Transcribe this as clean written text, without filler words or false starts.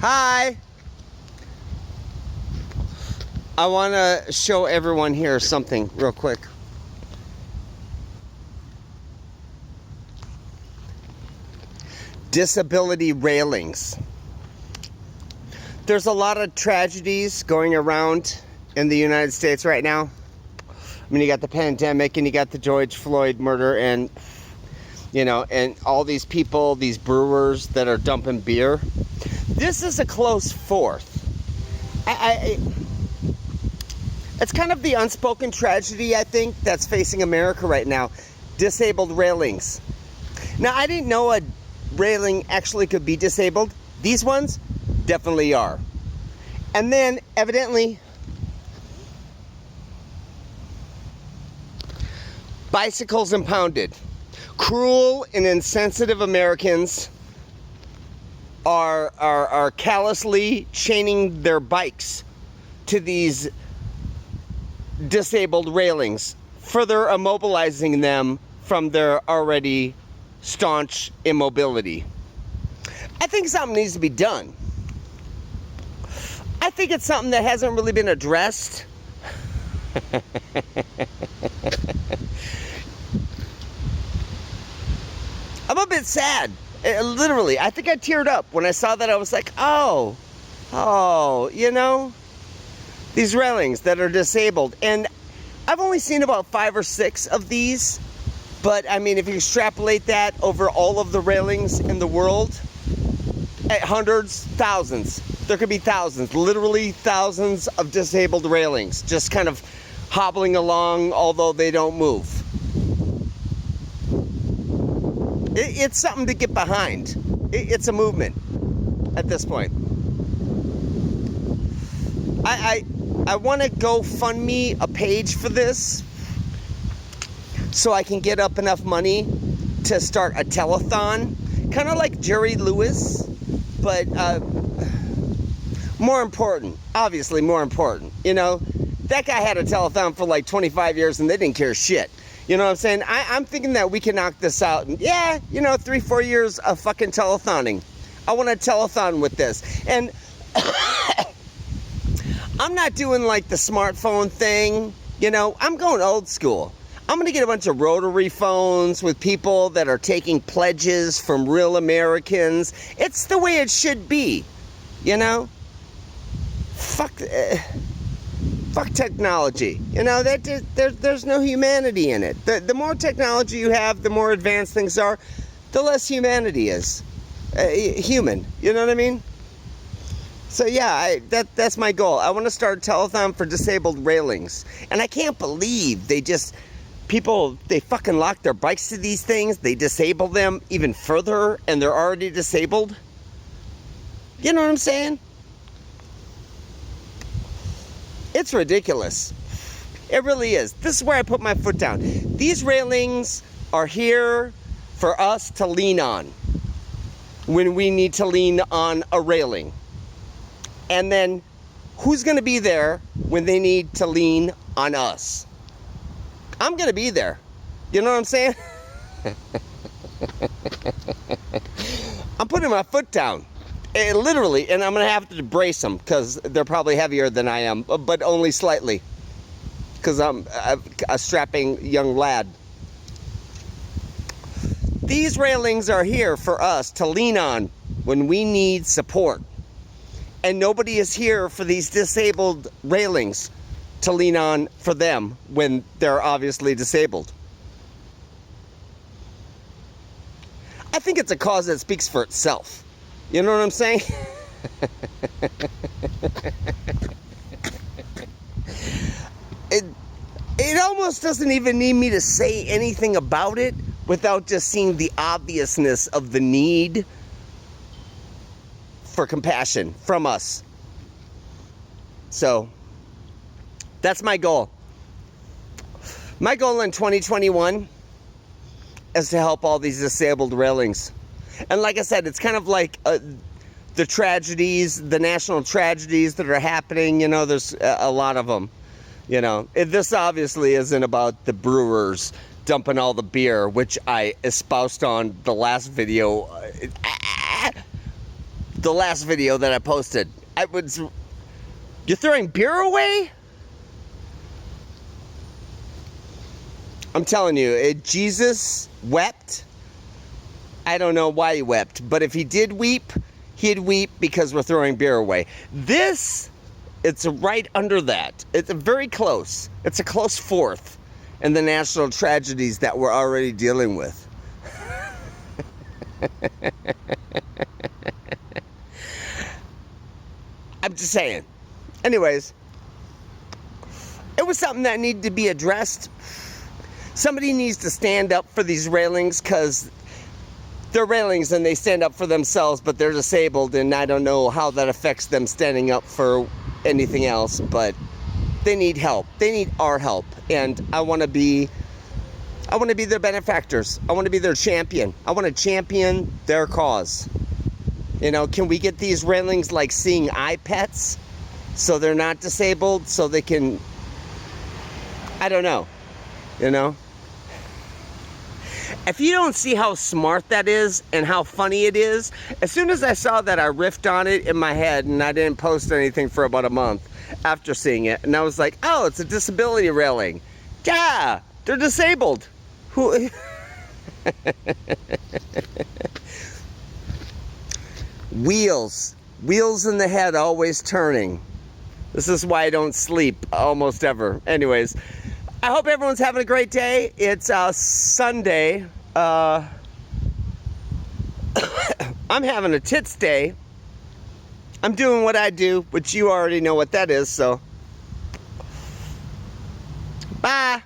Hi! I want to show everyone here something real quick. Disability railings. There's a lot of tragedies going around in the United States right now. I mean, you got the pandemic and you got the George Floyd murder and, you know, and all these people, these brewers that are dumping beer. This is a close fourth. It's kind of the unspoken tragedy, I think, that's facing America right now. Disabled railings. Now, I didn't know a railing actually could be disabled. These ones definitely are. And then, evidently, bicycles impounded. Cruel and insensitive Americans are callously chaining their bikes to these disabled railings, further immobilizing them from their already staunch immobility. I think something needs to be done. I think it's something that hasn't really been addressed. I'm a bit sad. Literally, I think I teared up when I saw that. I was like, oh, you know, these railings that are disabled. And I've only seen about 5 or 6 of these. But, I mean, if you extrapolate that over all of the railings in the world, at hundreds, thousands, there could be thousands, literally thousands of disabled railings, just kind of hobbling along, although they don't move. It's something to get behind. It's a movement at this point. I want to GoFundMe a page for this so I can get up enough money to start a telethon, kind of like Jerry Lewis, but more important, obviously more important. You know, that guy had a telethon for like 25 years and they didn't care shit. You know what I'm saying? I'm thinking that we can knock this out. And yeah, you know, 3-4 years of fucking telethoning. I want a telethon with this. And I'm not doing like the smartphone thing. You know, I'm going old school. I'm going to get a bunch of rotary phones with people that are taking pledges from real Americans. It's the way it should be. You know? Fuck technology. You know, there's no humanity in it. The more technology you have, the more advanced things are, the less humanity is. Human. You know what I mean? So yeah, that's my goal. I want to start a telethon for disabled railings. And I can't believe they fucking lock their bikes to these things. They disable them even further and they're already disabled. You know what I'm saying? It's ridiculous. It really is. This is where I put my foot down. These railings are here for us to lean on when we need to lean on a railing. And then who's going to be there when they need to lean on us? I'm going to be there. You know what I'm saying? I'm putting my foot down. Literally, and I'm going to have to brace them because they're probably heavier than I am, but only slightly because I'm a strapping young lad. These railings are here for us to lean on when we need support. And nobody is here for these disabled railings to lean on for them when they're obviously disabled. I think it's a cause that speaks for itself. You know what I'm saying? It almost doesn't even need me to say anything about it without just seeing the obviousness of the need for compassion from us. So, that's my goal. My goal in 2021 is to help all these disabled railings. And like I said, it's kind of like the tragedies, the national tragedies that are happening. You know, there's a lot of them. You know, this obviously isn't about the brewers dumping all the beer, which I espoused on the last video. the last video that I posted. You're throwing beer away? I'm telling you, Jesus wept. I don't know why he wept, but if he did weep, he'd weep because we're throwing beer away. This, it's right under that. It's very close. It's a close fourth in the national tragedies that we're already dealing with. I'm just saying. Anyways, it was something that needed to be addressed. Somebody needs to stand up for these railings, because they're railings and they stand up for themselves, but they're disabled, and I don't know how that affects them standing up for anything else, but they need help. They need our help, and I want to be their benefactors. I want to be their champion. I want to champion their cause. You know, can we get these railings like seeing eye pets, so they're not disabled, so they can, I don't know, you know? If you don't see how smart that is and how funny it is, as soon as I saw that, I riffed on it in my head, and I didn't post anything for about a month after seeing it. And I was like, oh, it's a disability railing. Yeah, they're disabled. Who? Wheels in the head, always turning. This is why I don't sleep almost ever. Anyways, I hope everyone's having a great day. It's Sunday. I'm having a tits day. I'm doing what I do, which you already know what that is, so bye.